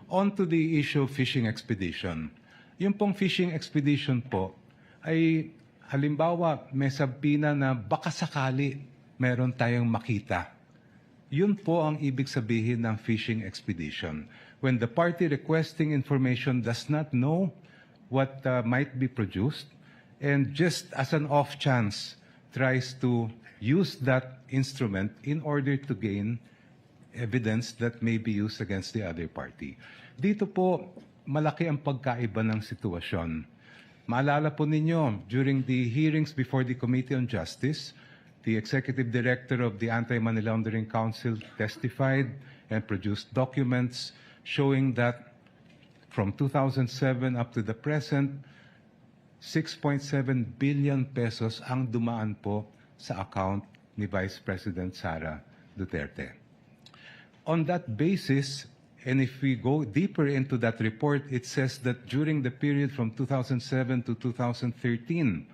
On to the issue of fishing expedition. Yung pong fishing expedition po ay halimbawa may sabina na baka sakali meron tayong makita. Yun po ang ibig sabihin ng fishing expedition. When the party requesting information does not know what might be produced and just as an off chance tries to use that instrument in order to gain evidence that may be used against the other party. Dito po, malaki ang pagkaiba ng sitwasyon. Maalala po ninyo, during the hearings before the Committee on Justice, the Executive Director of the Anti-Money Laundering Council testified and produced documents showing that from 2007 up to the present, 6.7 billion pesos ang dumaan po sa account ni Vice President Sara Duterte. On that basis, and if we go deeper into that report, it says that during the period from 2007 to 2013,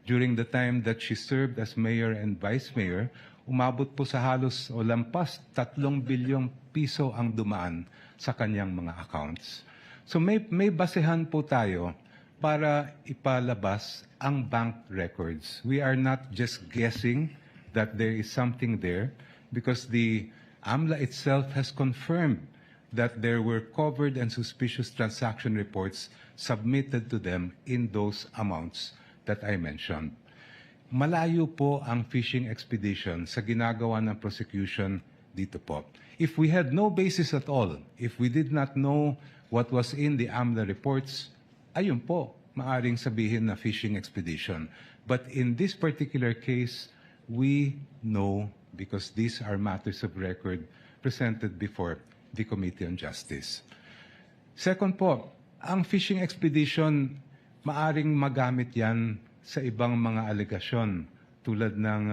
during the time that she served as mayor and vice mayor, umabot po sa halos o lampas 3 bilyong piso ang dumaan sa kanyang mga accounts. So may basehan po tayo para ipalabas ang bank records. We are not just guessing that there is something there because the AMLA itself has confirmed that there were covered and suspicious transaction reports submitted to them in those amounts that I mentioned. Malayo po ang fishing expedition sa ginagawa ng prosecution dito po. If we had no basis at all, if we did not know what was in the AMLA reports, ayun po, maaring sabihin na fishing expedition. But in this particular case, we know because these are matters of record presented before the Committee on Justice. Second po, ang fishing expedition, maaring magamit yan sa ibang mga alegasyon tulad ng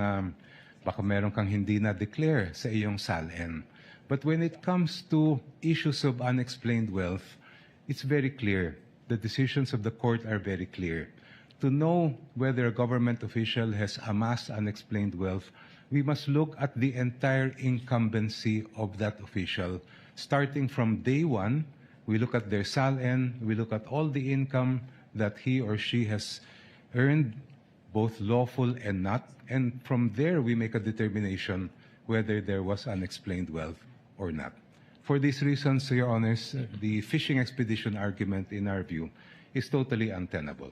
baka meron kang hindi na-declare sa iyong SALN. But when it comes to issues of unexplained wealth, it's very clear. The decisions of the court are very clear. To know whether a government official has amassed unexplained wealth, we must look at the entire incumbency of that official. Starting from day one, we look at their SALN, we look at all the income that he or she has earned, both lawful and not, and from there we make a determination whether there was unexplained wealth or not. For these reasons, Your Honors, the fishing expedition argument, in our view, is totally untenable.